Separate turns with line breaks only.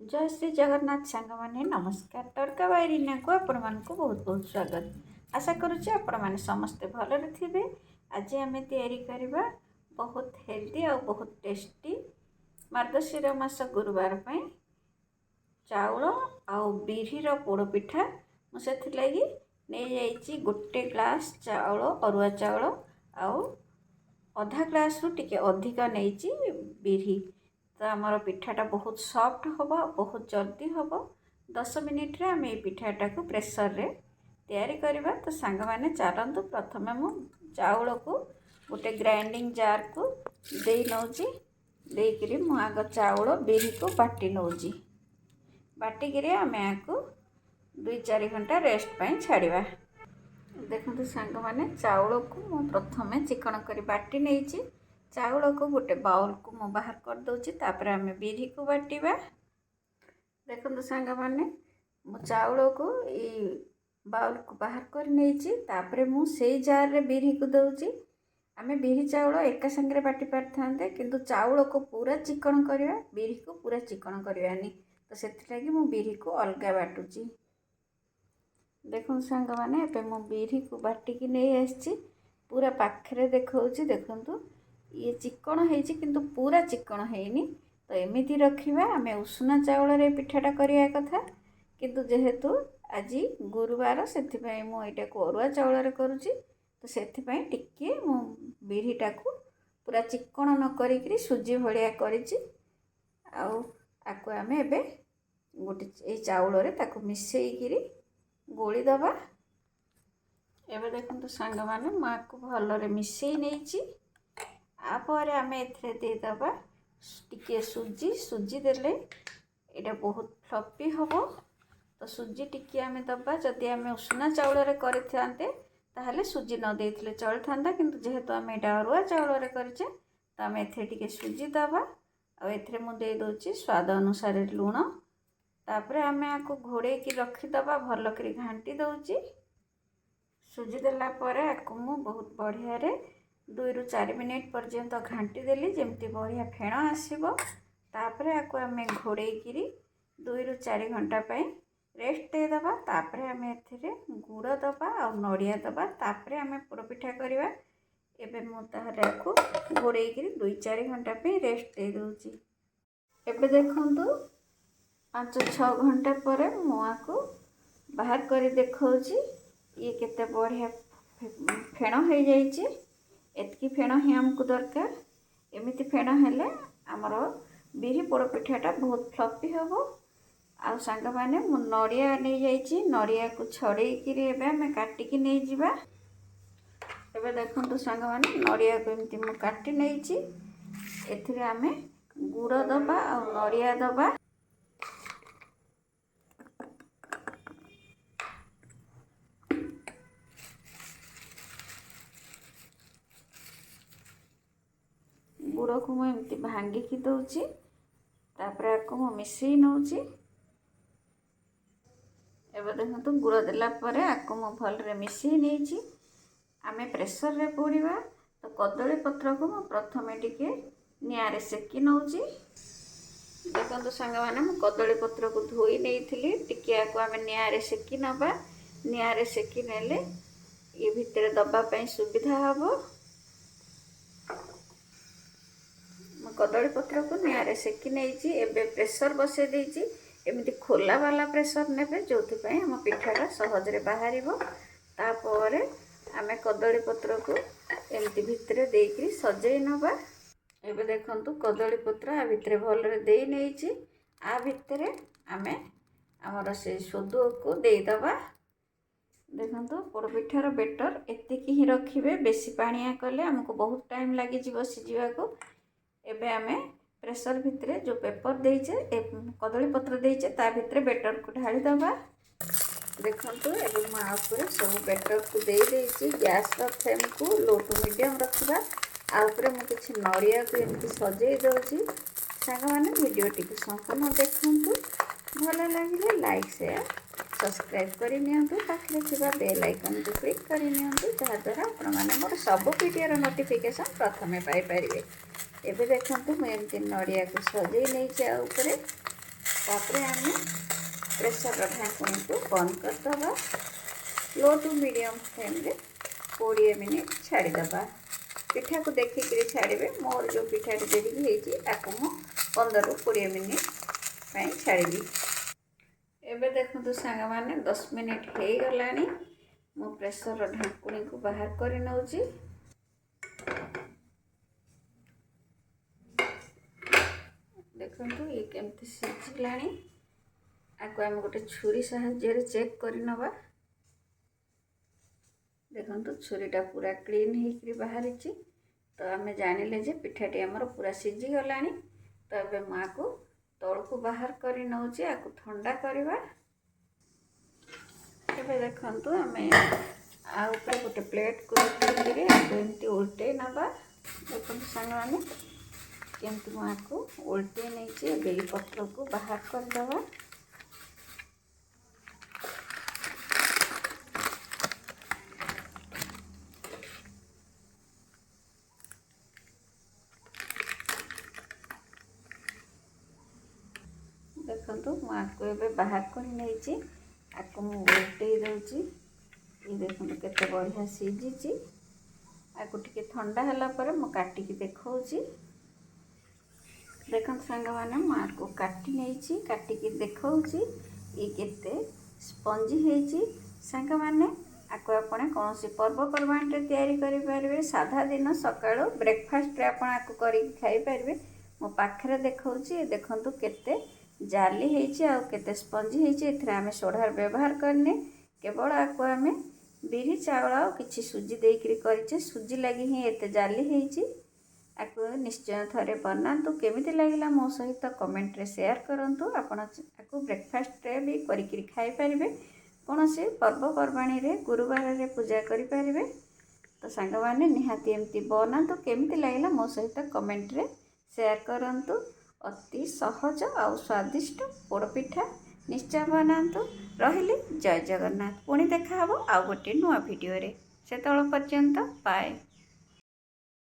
जय श्री जगन्नाथ सांग मैंने नमस्कार तड़का बायरिना को आपण मानक बहुत बहुत स्वागत आशा करुच्चे आपण मैंने समस्ते भलरे थे। आज आम या बहुत हेल्दी और बहुत टेस्टी मार्गशीर मास गुरुवार पर चाउल आउ बिरीर पोड़ पिठा मुझे नहीं जाइए गोटे ग्लास चाउल अरुआ चाउल आउ अधा ग्लास रु टिके अधिक नहीं बिरी तो आमर पिठाटा बहुत सॉफ्ट हम बहुत जल्दी हम 10 मिनिट्रे आम ये पिठाटा को प्रेसर रे तैयारी करवा। तो सांग मैंने चलतु प्रथम मु चाउल को गोटे ग्राइंडिंग जार को दे नौची देकरी मु आग चाउल बिरी को बाटी नौची बाटिकी आम आपको 2-4 घंटा रेस्ट पाई छाड़वा। देखो सांग मैंने चाउल को मु प्रथम चिकन कर बाटी नहीं चाउल को गोटे बाउल को मु बाहर कर दूची तापर आम बिरी को बाटिबा। देखो सांग मैंने मु चाउल को ये बाउल को बाहर कर नहीं तापर मु से जार रे बिरी को दउची। आम बिरी चाउल एका संगे बाटी पारथांते किंतु चाउल को पूरा चिकन करवा बिरी को पूरा चिकन करवानी तो से मु बिरी को अलग बाटुची। देखो सांग मैंने ए मु बिरी को बाटिकी नहीं आसी पूरा पाखरे देखौची देखंतु ये चिकन होइछि किंतु पूरा चिकन हैनी तो एमिति रखिबा। आम उषुना चाउल रे पिठाटा करिया कथा किंतु जेहेतु आज गुरुवार सेथिपई मु एटा को अरुआ चाउल रे करूची तो सेथिपई टिके मु बिरीटा को पूरा चिकन न करिकरी सुजी भलिया करिछि आउ आको आम एबे गोटे ए चाउल रे ताको मिसेइकिरी गोली दबा। एबे देखंतु सांग माने मा को भलरे मिसेई नेछि आपर आम एदेबा टिके सुजी सुजी देले एटा बहुत फ्लफी हम तो सुजी टिके आम दबा। जदि आम उषुना चाउल रे करते ताहले सुजी न देथिले चल था किंतु जेहेतु आम एटा अरुआ चाउल रे करछे तो आम एथे टिके सुजी दबा आ एथे मु दे दोची स्वाद अनुसार लूण तापर आम आपको घोड़े की रखीदबा भल करी घांटी दउची। सुजी देला परे आपको मु बहुत बढ़िया रे 2-4 मिनिट पर्यंत घांटी देली जमती बढ़िया फेण आसब तापर आपको आम घोड़े 2-4 घंटा पाई रेस्ट देदबा। तापर आम एथिरे गुड़ दबा और नड़िया दबा तापर आम पोड़पिठा करवा। एबे मु ताहले आपको घोड़े 2-4 घंटा पे रेस्ट दे दूची। एबे देखंतु 5-6 घंटा पर मुआ को बाहर कर देखौची ये केते बढ़िया फेण हो जाइए। एतकी फेण ही आमको दरकार एमती फेण हेले आमर बिरी पोड़ पिठाटा बहुत फ्लफी हम आ सांग माने मु नड़िया नहीं जाइए नड़िया को छड़ेकी एबे आम काटिकी नहीं जिबा। एबे देखंतु सांग माने नड़िया को एमती मु काटी नहीं एथिरे आम गुड़ दबा और नड़िया दबा। गुड़ को मुझे भांगिकी दौची तापर आपको मु मिसई नौची। एबे देखंतु गुड़ देला परे आपको मु भलरे मिसई नेछि आमे प्रेशर रे पोड़ीबा। तो कदली पत्र को मु प्रथमे टिके निआरे सेकी नौची। देखंतु सांग माने मु कदली पत्र को धोई नेइथिली टिके आपको आमे निआरे सेकी नबा। निआरे सेकी नेले ये भितरे दबा पई सुविधा हबो। कदली पत्र को निआरे सेकी नहीं एबे प्रेशर बसे देइछि एमिति खोला वाला प्रेशर नेबे जोथि आम पिठाटा सहजरे बाहर तापर आमे कदली पत्र को एमिति भितरे देइकरी सजै नबा। एबे देखंतु कदली पत्र आ भितरे भलरे देई नेइछि आ भितरे आमे हमर से सोदो को देई दबा। देखंतु पोड़ पिठार बेटर एतिकी ही रखिबे बेसी पानिया कले हमको बहुत टाइम लागि जिवो सिजिबा को। एबे आमे प्रेशर भितरे जो पेपर देइचे कदली पत्र देइचे ता भितरे बेटर को ढाली दबा। देखंतु एबे मा ऊपर सब बेटर को देई देइची गैस रो फ्लेम को लो टू मीडियम रखिबा। आ ऊपर मु किछि नड़िया को एमति सजै दउची। सांग माने वीडियो टिक संपूर्ण देखंतु भल लागिले लाइक शेयर सब्सक्राइब करि नियंतु पाखरे थिबा बेल आइकन को क्लिक करि नियंतु जहा द्वारा आपण माने मोर सब वीडियो रो नोटिफिकेशन प्रथमे पाई परिबे। एबे देखंतु मैं एमती नड़िया को सजै नहीं ऊपर तापर आम प्रेसर ढाकुणी को बंद करदे लो टू मीडियम फ्लेम 20 मिनिट छाड़ीदे पिठा को देखिक छाड़े मोर जो पिठाटी देरी आपको मु 15 ରୁ 20 मिनिट छाड़ी एबे देखो सांग मैंने 10 मिनिट हो गला मु प्रेसर ढाकुणी को बाहर कर नौची देखो ये केमती सीझिला आपको आम गोटे छुरी साहाय्य चेक कर नवा देखो छुरीटा पूरा क्लीन होकर बाहरी तो आम जानिले जे पिठाटी आमर पूरा सीझी गला तो ये माँ को तौल को बाहर कर नौची आपको ठंडा करवा एबे देखो आम आउपर गोटे प्लेट को रखिक एमती उल्टे नवा देखो सांग मैंने केमती माँ को उल्टे नहीं बेल पत्र को बाहर करदे देखो माँ को एबे बाहर कर नहीं आपको उल्टे दूची ये देखो केते बढ़िया सीझी आपको टिके ठंडा है काटिकी देखौची देखो सांग मैंने माँ को काटी नहीं काटिकी देखौची ये केते स्पंजी है सांग मैंने आपको आपने कौन सी पर्वपर्वाणी तैयारी करें साधा दिन सकाळु ब्रेकफास्ट आपको कर खाई पारे मो पाखे देखौची देखो केते जाली होते स्पंजी होते आम सोढ़ार व्यवहार करने केवल आपको आम बिरी चावल और किसी सुजी देकर करे सुजी लगी ही एत जाली होती आपको निश्चय थे बनातु केमिति लगिला मो सहित कमेंट रे शेयर करंतु आपण आपको ब्रेकफास्ट रे भी करिक खाई पारिबे कौन से पर्वपर्वाणी रे गुरुवार रे पूजा करि पारिबे तो सांग माने निहाती एमती बनातु केमिति लगिला मो सहित कमेंट रे शेयर करंतु अति सहज और स्वादिष्ट पोड़पिठा निश्चय बनातु रही जय जगन्नाथ पुणी देखा आउ गोटे नुआ वीडियो रे से पर्यंत बाय।